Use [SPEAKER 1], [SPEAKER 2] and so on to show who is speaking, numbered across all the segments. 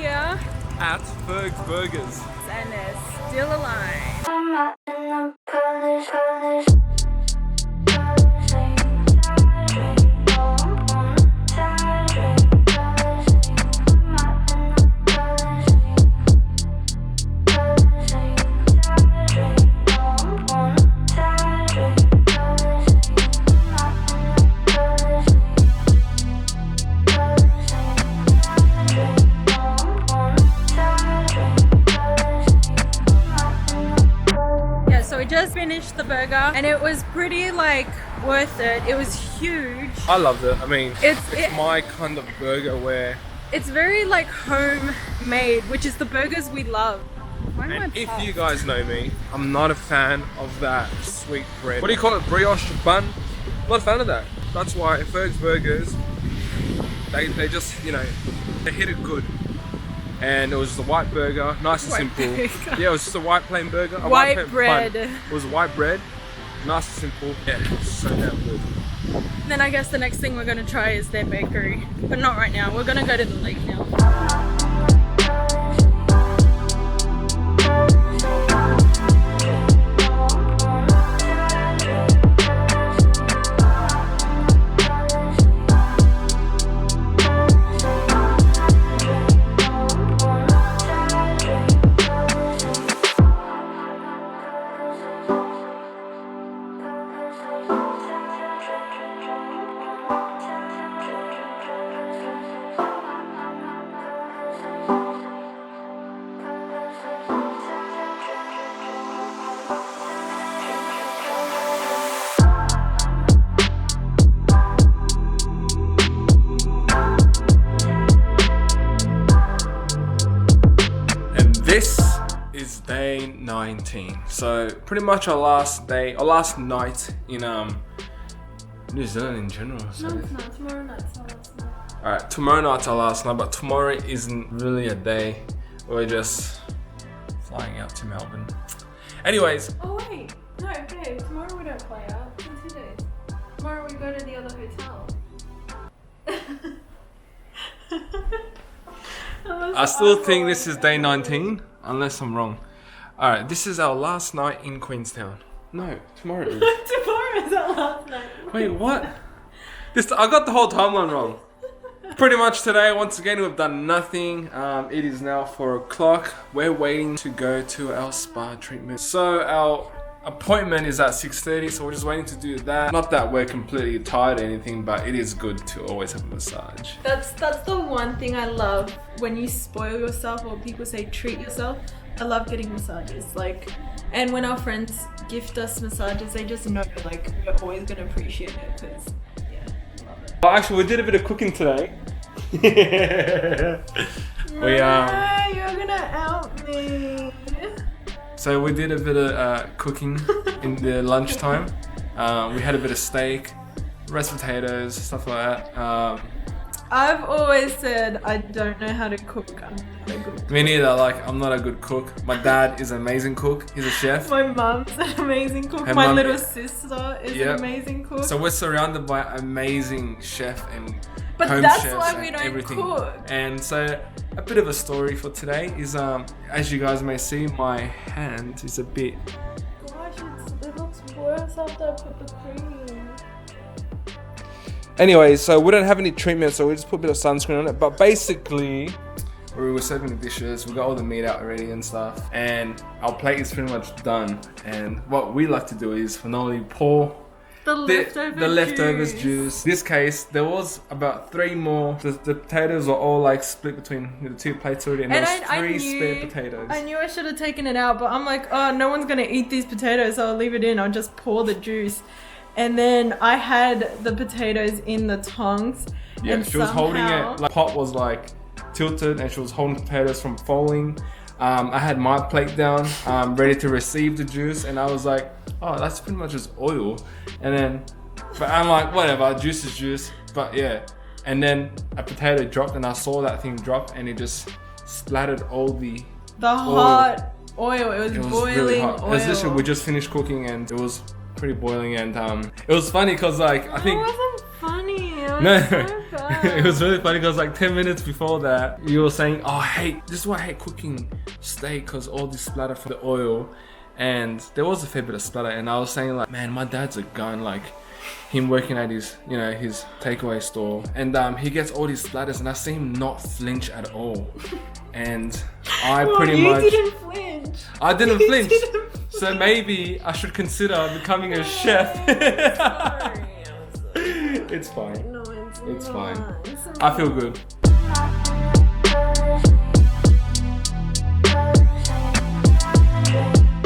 [SPEAKER 1] here
[SPEAKER 2] at Ferg's Burgers.
[SPEAKER 1] and they're still alive.
[SPEAKER 3] I'm out in the colors.
[SPEAKER 1] Just finished the burger and it was pretty like worth it. It was huge.
[SPEAKER 2] I loved it. I mean, it's
[SPEAKER 1] it-
[SPEAKER 2] my kind of burger where,
[SPEAKER 1] It's very like homemade, which is the burgers we love. Why am I
[SPEAKER 2] and if
[SPEAKER 1] puffed?
[SPEAKER 2] you guys know me, I'm not a fan of that sweet bread. What do you call it? Brioche bun? Not a fan of that. That's why Ferg's Burgers, they just, you know, they hit it good. And it was just a white burger, nice and
[SPEAKER 1] White
[SPEAKER 2] simple.
[SPEAKER 1] burger.
[SPEAKER 2] Yeah, it was just a white plain burger. A
[SPEAKER 1] White
[SPEAKER 2] plain
[SPEAKER 1] bread.
[SPEAKER 2] bun. It was white bread, nice and simple. Yeah, so damn good.
[SPEAKER 1] Then I guess the next thing we're gonna try is their bakery, but not right now. We're gonna go to the lake now.
[SPEAKER 2] This is day 19. So pretty much our last day, our last night in New Zealand in general. So.
[SPEAKER 1] No, it's not. Tomorrow night's our last night.
[SPEAKER 2] Alright, tomorrow night's our last night, but tomorrow isn't really a day. We're just flying out to Melbourne. Anyways.
[SPEAKER 1] Oh wait, no, babe. Tomorrow we don't fly out. In 2 days. Tomorrow we go to the other hotel.
[SPEAKER 2] I still think this is day 19, unless I'm wrong. Alright, this is our last night in Queenstown. No, tomorrow is.
[SPEAKER 1] Tomorrow is our last night.
[SPEAKER 2] Wait, what? I got the whole timeline wrong. Pretty much today, once again, we've done nothing. It is now 4 o'clock. We're waiting to go to our spa treatment. So our appointment is at 6:30, so we're just waiting to do that. Not that we're completely tired or anything, but it is good to always have a massage.
[SPEAKER 1] That's the one thing I love when you spoil yourself, or people say treat yourself. I love getting massages, like, and when our friends gift us massages, they just know like we're always gonna appreciate it because yeah, I love it.
[SPEAKER 2] Well, actually, we did a bit of cooking today. We
[SPEAKER 1] You're gonna out me.
[SPEAKER 2] So we did a bit of cooking in the lunchtime. We had a bit of steak, roast potatoes, stuff like that.
[SPEAKER 1] I've always said I don't know how to cook. I'm not a good cook.
[SPEAKER 2] Me neither. Like, I'm not a good cook. My dad is an amazing cook. He's a chef.
[SPEAKER 1] My mum's an amazing cook.
[SPEAKER 2] Her
[SPEAKER 1] My
[SPEAKER 2] mum-
[SPEAKER 1] little sister is
[SPEAKER 2] Yep.
[SPEAKER 1] an amazing cook.
[SPEAKER 2] So we're surrounded by amazing chef and
[SPEAKER 1] But
[SPEAKER 2] home
[SPEAKER 1] that's
[SPEAKER 2] chefs
[SPEAKER 1] why we
[SPEAKER 2] and
[SPEAKER 1] don't
[SPEAKER 2] everything.
[SPEAKER 1] cook.
[SPEAKER 2] And so a bit of a story for today is, as you guys may see, my hand is a bit.
[SPEAKER 1] Gosh, it looks worse after I put the cream.
[SPEAKER 2] Anyway, so we don't have any treatment, so we just put a bit of sunscreen on it. But basically, we were serving the dishes, we got all the meat out already and stuff, and our plate is pretty much done. And what we like to do is normally pour
[SPEAKER 1] The
[SPEAKER 2] the leftovers juice. In this case, there was about 3 more. The potatoes were all like split between the 2 plates already, and there was 3 spare potatoes.
[SPEAKER 1] I knew I should have taken it out, but I'm like, oh, no one's gonna eat these potatoes, so I'll leave it in. I'll just pour the juice. And then I had the potatoes in the tongs.
[SPEAKER 2] Yeah,
[SPEAKER 1] and
[SPEAKER 2] she was holding
[SPEAKER 1] somehow-
[SPEAKER 2] it. Like, pot was like tilted, and she was holding the potatoes from falling. I had my plate down, ready to receive the juice, and I was like, oh, that's pretty much just oil. And then, but I'm like, whatever, juice is juice. But yeah, and then a potato dropped, and I saw that thing drop, and it just splattered all the
[SPEAKER 1] hot oil. It was boiling
[SPEAKER 2] really hot.
[SPEAKER 1] oil.
[SPEAKER 2] It was literally, we just finished cooking, and it was pretty boiling, and it was funny because like I think
[SPEAKER 1] It wasn't funny. It
[SPEAKER 2] No,
[SPEAKER 1] so fast.
[SPEAKER 2] it was really funny because like 10 minutes before that, you were saying, "Oh, this is why I hate cooking steak because all this splatter from the oil," and there was a fair bit of splatter. And I was saying like, "Man, my dad's a gun." Like him working at his, his takeaway store, and he gets all these splatters, and I see him not flinch at all. And I pretty much.
[SPEAKER 1] You didn't flinch.
[SPEAKER 2] I didn't
[SPEAKER 1] You
[SPEAKER 2] flinch.
[SPEAKER 1] didn't
[SPEAKER 2] So maybe I should consider becoming a chef.
[SPEAKER 1] Sorry.
[SPEAKER 2] It's fine.
[SPEAKER 1] No,
[SPEAKER 2] It's
[SPEAKER 1] not.
[SPEAKER 2] fine.
[SPEAKER 1] It's
[SPEAKER 2] I feel good.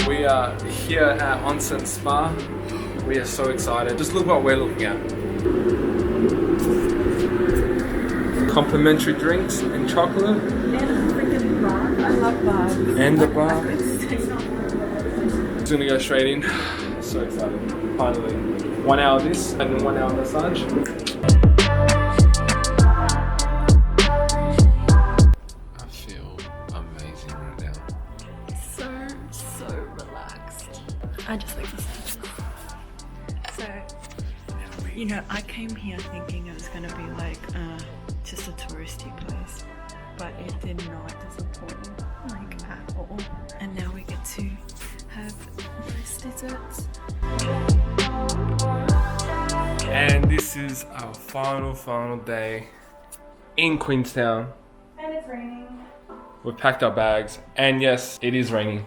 [SPEAKER 2] We are here at Onsen Spa. We are so excited. Just look what we're looking at. Complimentary drinks and chocolate.
[SPEAKER 1] And a freaking bar. I love bars.
[SPEAKER 2] And the bar.
[SPEAKER 1] It's
[SPEAKER 2] Just gonna go straight in. So excited. Finally. 1 hour this and then 1 hour massage. I feel amazing right now.
[SPEAKER 1] so relaxed. I just like this. So, I came here thinking it was gonna be like just a touristy place, but it did not disappoint like at all. And now we get to have nice desserts.
[SPEAKER 2] And this is our final day in Queenstown.
[SPEAKER 1] And it's raining.
[SPEAKER 2] We've packed our bags, and yes, it is raining.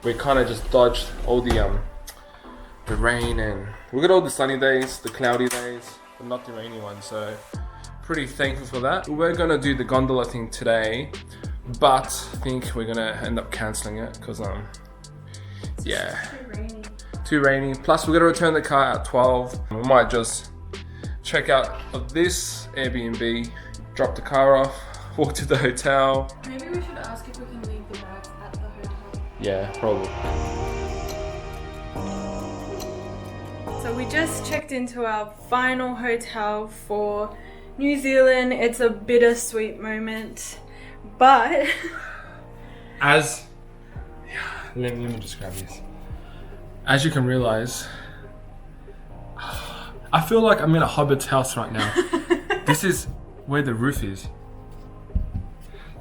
[SPEAKER 2] We kind of just dodged all the rain, and we got all the sunny days, the cloudy days, but not the rainy ones. So pretty thankful for that. We're gonna do the gondola thing today, but I think we're gonna end up cancelling it because yeah, too rainy. Plus we gotta return the car at 12. We might just check out of this Airbnb, drop the car off, walk to the hotel.
[SPEAKER 1] Maybe we should ask if we can leave the bags at the hotel.
[SPEAKER 2] Yeah, probably.
[SPEAKER 1] So we just checked into our final hotel for New Zealand. It's a bittersweet moment, but
[SPEAKER 2] let me just grab this. As you can realize, I feel like I'm in a hobbit's house right now. This is where the roof is.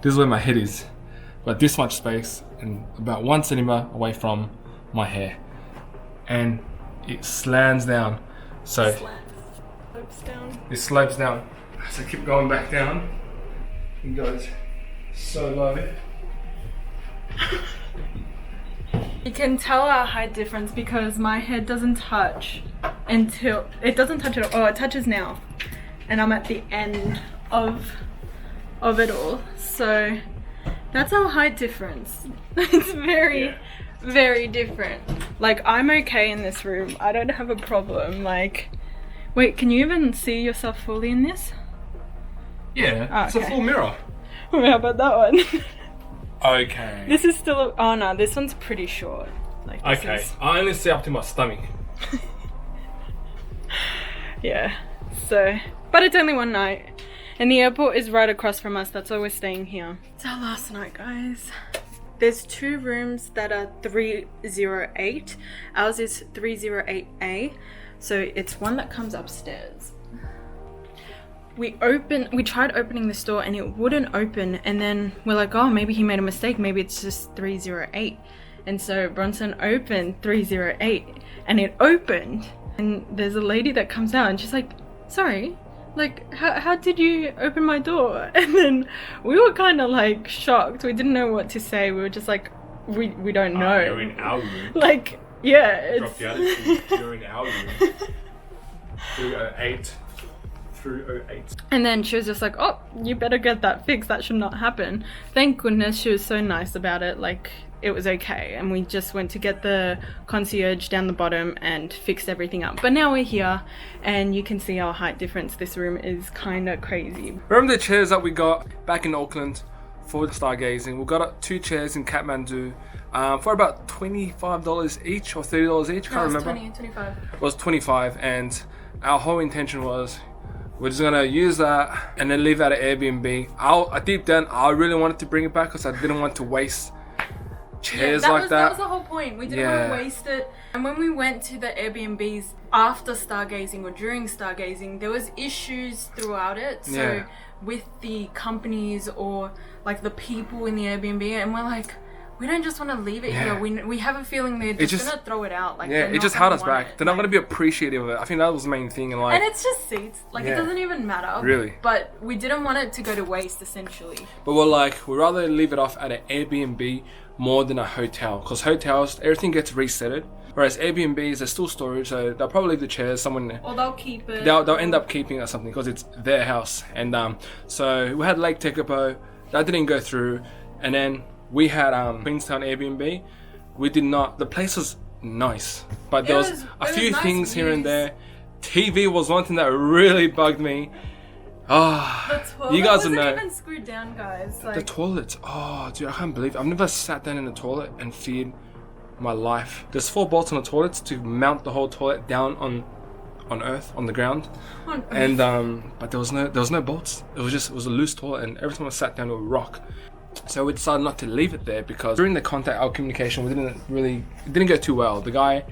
[SPEAKER 2] This is where my head is. Got this much space and about 1 centimeter away from my hair. And it slants down. So
[SPEAKER 1] slopes down.
[SPEAKER 2] it slopes down. So keep going back down. It goes so low.
[SPEAKER 1] You can tell our height difference because my head doesn't touch until it doesn't touch at all. Oh, it touches now, and I'm at the end of it all. So that's our height difference. It's very different. Like, I'm okay in this room. I don't have a problem. Like, wait, can you even see yourself fully in this?
[SPEAKER 2] Yeah, it's a
[SPEAKER 1] Okay.
[SPEAKER 2] full mirror.
[SPEAKER 1] How about that one?
[SPEAKER 2] Okay.
[SPEAKER 1] This is still. Oh no, this one's pretty short. Like, this
[SPEAKER 2] Okay,
[SPEAKER 1] is-
[SPEAKER 2] I only see up to my stomach.
[SPEAKER 1] Yeah. So, but it's only one night, and the airport is right across from us. That's why we're staying here. It's our last night, guys. There's 2 rooms that are 308. Ours is 308A. So it's one that comes upstairs. We tried opening this door and it wouldn't open, and then we're like, oh, maybe he made a mistake, maybe it's just 308. And so Bronson opened 308 and it opened, and there's a lady that comes out and she's like, sorry, like how did you open my door? And then we were kind of like shocked. We didn't know what to say. We were just like, we don't know.
[SPEAKER 2] You're in our room.
[SPEAKER 1] Like, yeah,
[SPEAKER 2] Drop
[SPEAKER 1] it's
[SPEAKER 2] the attitude. You're in our room. 308. 308.
[SPEAKER 1] And then she was just like, oh, you better get that fixed. That should not happen. Thank goodness she was so nice about it. Like, it was okay. And we just went to get the concierge down the bottom and fixed everything up. But now we're here and you can see our height difference. This room is kind of crazy.
[SPEAKER 2] Remember the chairs that we got back in Auckland for the stargazing? We got 2 chairs in Kathmandu for about $25 each or $30 each. Can't remember.
[SPEAKER 1] 25.
[SPEAKER 2] It was 25, and our whole intention was we're just gonna use that and then leave that at Airbnb. I deep down I really wanted to bring it back because I didn't want to waste chairs
[SPEAKER 1] that
[SPEAKER 2] like
[SPEAKER 1] was,
[SPEAKER 2] that.
[SPEAKER 1] That was the whole point. We didn't want
[SPEAKER 2] Yeah.
[SPEAKER 1] to waste it. And when we went to the Airbnbs after stargazing or during stargazing, there was issues throughout it. So
[SPEAKER 2] Yeah.
[SPEAKER 1] with the companies or like the people in the Airbnb, and we're like, we don't just want to leave it
[SPEAKER 2] Yeah.
[SPEAKER 1] here. We have a feeling they're just gonna throw it out. Like,
[SPEAKER 2] Yeah,
[SPEAKER 1] they're
[SPEAKER 2] it
[SPEAKER 1] not
[SPEAKER 2] just
[SPEAKER 1] gonna
[SPEAKER 2] held us
[SPEAKER 1] want
[SPEAKER 2] back.
[SPEAKER 1] it.
[SPEAKER 2] They're not
[SPEAKER 1] Like-
[SPEAKER 2] going to be appreciative of it. I think that was the main thing. And like,
[SPEAKER 1] And it's just seats. Like,
[SPEAKER 2] Yeah.
[SPEAKER 1] it doesn't even matter.
[SPEAKER 2] Really.
[SPEAKER 1] But we didn't want it to go to waste, essentially.
[SPEAKER 2] but we're like, we'd rather leave it off at an Airbnb more than a hotel, because hotels, everything gets resetted. Whereas Airbnbs, there's still storage, so they'll probably leave the chairs someone.
[SPEAKER 1] Or they'll keep it.
[SPEAKER 2] They'll end up keeping it or something because it's their house. And so we had Lake Tekapo, that didn't go through, and then we had Queenstown Airbnb. We did not. The place was nice, but there was a
[SPEAKER 1] it
[SPEAKER 2] few
[SPEAKER 1] was nice
[SPEAKER 2] things here and
[SPEAKER 1] views.
[SPEAKER 2] there. TV was one thing that really bugged me. Oh,
[SPEAKER 1] The toilet
[SPEAKER 2] you guys
[SPEAKER 1] wasn't
[SPEAKER 2] know.
[SPEAKER 1] even screwed down, guys. Like,
[SPEAKER 2] The toilets. Oh, dude, I can't believe it. I've never sat down in the toilet and feared my life. There's 4 bolts on the toilets to mount the whole toilet down on earth, on the ground.
[SPEAKER 1] on
[SPEAKER 2] And but there was no bolts. It was a loose toilet, and every time I sat down it would rock. So we decided not to leave it there because during the contact, our communication, it didn't go too well. The guy,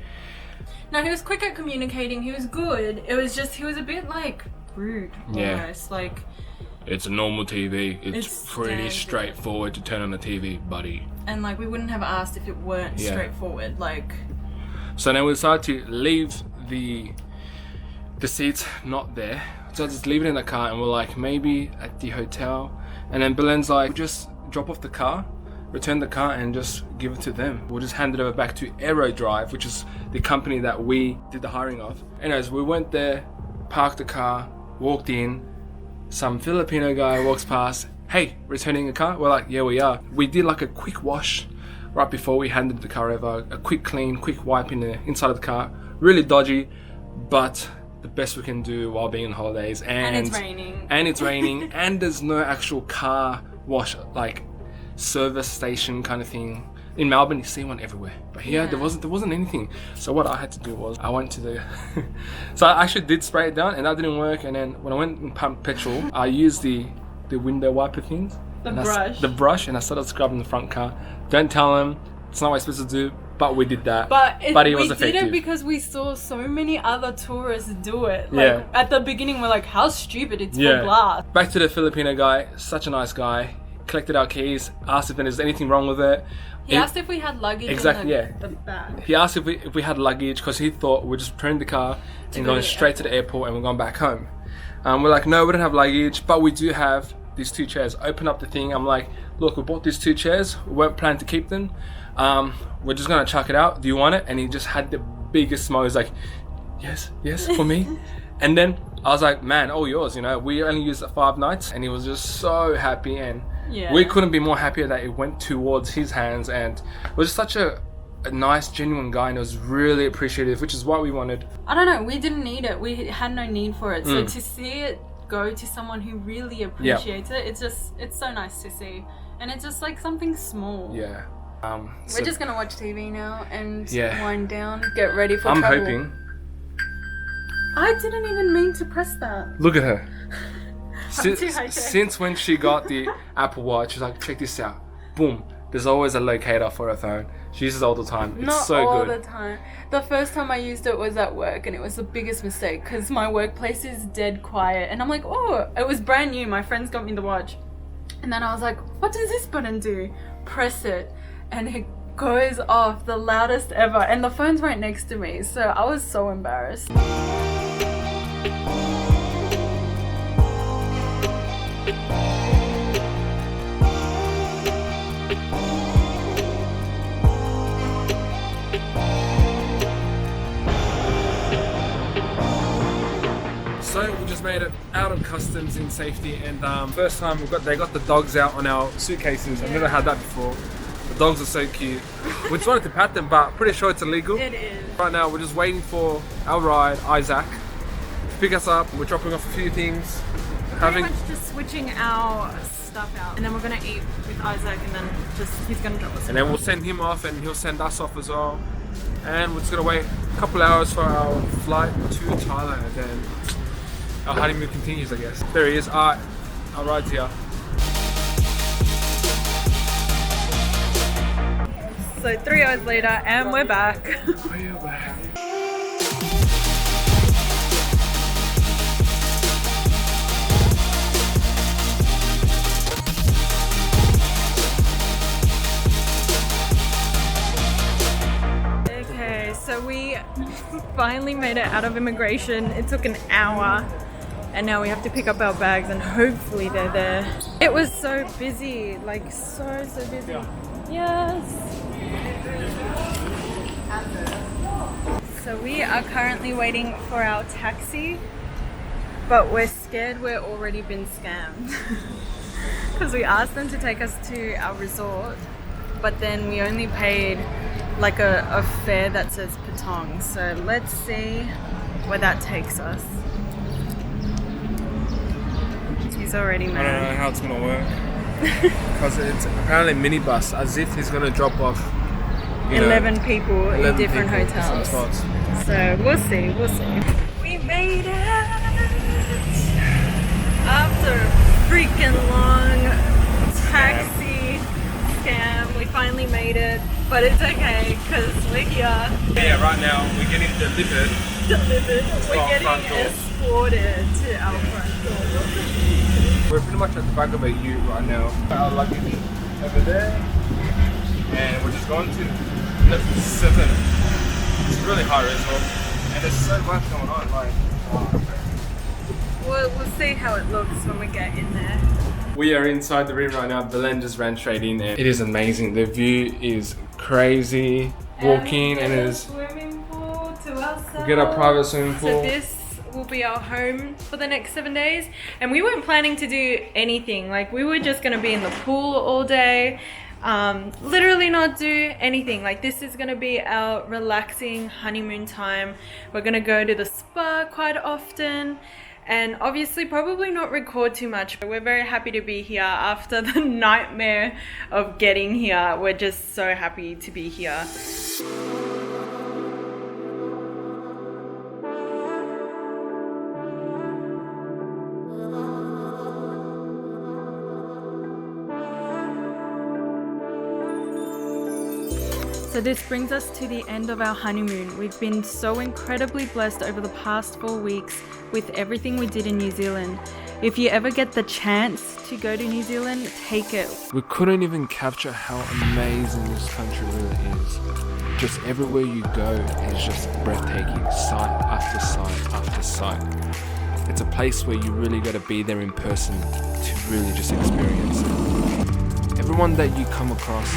[SPEAKER 1] No, he was quick at communicating. He was good. It was just he was a bit like rude,
[SPEAKER 2] Yeah.
[SPEAKER 1] almost. Like,
[SPEAKER 2] it's a normal TV.
[SPEAKER 1] It's
[SPEAKER 2] pretty
[SPEAKER 1] standard.
[SPEAKER 2] straightforward to turn on the TV, buddy.
[SPEAKER 1] and like we wouldn't have asked if it weren't
[SPEAKER 2] Yeah.
[SPEAKER 1] straightforward. Like,
[SPEAKER 2] So then we decided to leave the seats not there. So just leave it in the car, and we're like, maybe at the hotel. And then Belen's like, just drop off the car, return the car, and just give it to them. We'll just hand it over back to Aero Drive, which is the company that we did the hiring of. Anyways, we went there, parked the car, walked in. Some Filipino guy walks past. Hey, returning a car? We're like, yeah, we are. We did like a quick wash right before we handed the car over. A quick clean, quick wipe in the inside of the car. Really dodgy, but the best we can do while being on holidays.
[SPEAKER 1] and it's raining.
[SPEAKER 2] And it's raining, and there's no actual car wash, like service station kind of thing. In Melbourne, you see one everywhere, but here
[SPEAKER 1] Yeah.
[SPEAKER 2] there wasn't anything. So what I had to do was I went to the, so I actually did spray it down, and that didn't work. And then when I went and pumped petrol, I used the window wiper things,
[SPEAKER 1] The
[SPEAKER 2] and
[SPEAKER 1] brush.
[SPEAKER 2] the brush, and I started scrubbing the front car. Don't tell them, it's not what you're supposed to do, but we did that.
[SPEAKER 1] But
[SPEAKER 2] it
[SPEAKER 1] we
[SPEAKER 2] was
[SPEAKER 1] did
[SPEAKER 2] effective.
[SPEAKER 1] it because we saw so many other tourists do it. Like,
[SPEAKER 2] Yeah.
[SPEAKER 1] at the beginning, we're like, how stupid, it's
[SPEAKER 2] Yeah.
[SPEAKER 1] for glass.
[SPEAKER 2] Back to the Filipino guy, such a nice guy. Collected our keys, asked if there's anything wrong with it.
[SPEAKER 1] He asked if we had luggage
[SPEAKER 2] Exactly,
[SPEAKER 1] in
[SPEAKER 2] yeah.
[SPEAKER 1] the bag.
[SPEAKER 2] He asked if we had luggage because he thought we'd just return the car and
[SPEAKER 1] go
[SPEAKER 2] going
[SPEAKER 1] to the
[SPEAKER 2] straight to the airport and we're going back home. We're like, no, we don't have luggage, but we do have these 2 chairs. Open up the thing. I'm like, look, we bought these 2 chairs. We weren't planning to keep them. We're just gonna chuck it out. Do you want it? And he just had the biggest smile. He's like, yes, for me. And then I was like, man, all yours. You know, we only used it 5 nights, and he was just so happy, and
[SPEAKER 1] Yeah.
[SPEAKER 2] we couldn't be more happier that it went towards his hands, and it was such a nice, genuine guy, and it was really appreciative, which is what we wanted.
[SPEAKER 1] I don't know, we didn't need it. We had no need for it. So
[SPEAKER 2] Mm.
[SPEAKER 1] to see it go to someone who really appreciates it, it's so nice to see. And it's just like something small.
[SPEAKER 2] Yeah.
[SPEAKER 1] We're just gonna watch TV now and
[SPEAKER 2] Yeah.
[SPEAKER 1] wind down, get ready for
[SPEAKER 2] I'm
[SPEAKER 1] travel.
[SPEAKER 2] hoping.
[SPEAKER 1] I didn't even mean to press that.
[SPEAKER 2] Look at her.
[SPEAKER 1] too high-tech.
[SPEAKER 2] Since when she got the Apple Watch, she's like, check this out. Boom. There's always a locator for her phone. She uses it all the time. It's
[SPEAKER 1] Not
[SPEAKER 2] so
[SPEAKER 1] all
[SPEAKER 2] good.
[SPEAKER 1] the time. The first time I used it was at work, and it was the biggest mistake because my workplace is dead quiet. And I'm like, oh, it was brand new. My friends got me the watch. And then I was like, what does this button do? Press it. And it goes off the loudest ever. And the phone's right next to me. So I was so embarrassed.
[SPEAKER 2] So we just made it out of customs in safety, and first time they got the dogs out on our suitcases. I've never had that before. The dogs are so cute. We just wanted to pat them, but pretty sure it's illegal.
[SPEAKER 1] It is.
[SPEAKER 2] Right now we're just waiting for our ride, Isaac, to pick us up. We're dropping off a few things.
[SPEAKER 1] Pretty much just switching our stuff out. And then we're going to eat with Isaac, and then he's going to drop us
[SPEAKER 2] And then we'll send him off, and he'll send us off as well. And we're just gonna wait a couple hours for our flight to Thailand, and our honeymoon continues, I guess. There he is. Alright, our ride's here.
[SPEAKER 1] So 3 hours later and we're back.
[SPEAKER 2] We are back.
[SPEAKER 1] Okay, so we finally made it out of immigration. It took an hour and now we have to pick up our bags and hopefully they're there. It was so busy, like so busy. Yes. So we are currently waiting for our taxi, but we're scared we're already been scammed. Because we asked them to take us to our resort, but then we only paid like a fare that says Patong. So let's see where that takes us. He's already mad.
[SPEAKER 2] I don't know how it's gonna work. Because it's apparently minibus, as if he's gonna drop off
[SPEAKER 1] 11 people in
[SPEAKER 2] 11
[SPEAKER 1] different
[SPEAKER 2] people in
[SPEAKER 1] hotels.
[SPEAKER 2] some spots.
[SPEAKER 1] So we'll see. We made it! After a freaking long taxi scam, we finally made it. But it's okay, because we're here.
[SPEAKER 2] Yeah, right now we're getting delivered.
[SPEAKER 1] We're
[SPEAKER 2] our
[SPEAKER 1] getting
[SPEAKER 2] front door.
[SPEAKER 1] escorted to our front door.
[SPEAKER 2] We're pretty much at the back of a ute right now. Our luggage over there. And we're just going to lift 7. It's really high result. And there's so much going on. Like,
[SPEAKER 1] We'll see how it looks when we get in there.
[SPEAKER 2] we are inside the room right now. Belen just ran straight in and it is amazing. The view is crazy. Walk in and it is.
[SPEAKER 1] Swimming pool to ourselves.
[SPEAKER 2] We get our private swimming pool.
[SPEAKER 1] So this will be our home for the next 7 days. And we weren't planning to do anything. Like we were just gonna be in the pool all day. Literally not do anything. Like this is gonna be our relaxing honeymoon time. We're gonna go to the spa quite often. And obviously probably not record too much. We're very happy to be here after the nightmare of getting here. We're just so happy to be here. So this brings us to the end of our honeymoon. We've been so incredibly blessed over the past 4 weeks with everything we did in New Zealand. If you ever get the chance to go to New Zealand, take it.
[SPEAKER 2] We couldn't even capture how amazing this country really is. Just everywhere you go is just breathtaking, sight after sight after sight. It's a place where you really got to be there in person to really just experience it. Everyone that you come across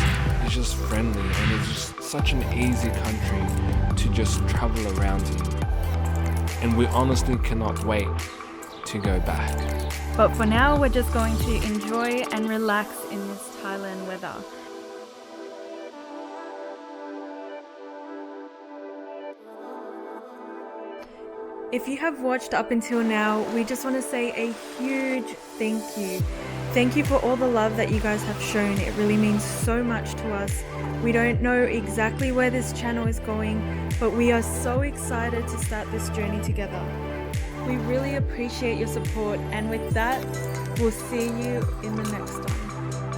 [SPEAKER 2] is just friendly and it's just such an easy country to just travel around in. And we honestly cannot wait to go back.
[SPEAKER 1] But for now, we're just going to enjoy and relax in this Thailand weather. If you have watched up until now, we just want to say a huge thank you. Thank you for all the love that you guys have shown. It really means so much to us. We don't know exactly where this channel is going, but we are so excited to start this journey together. We really appreciate your support, and with that, we'll see you in the next one.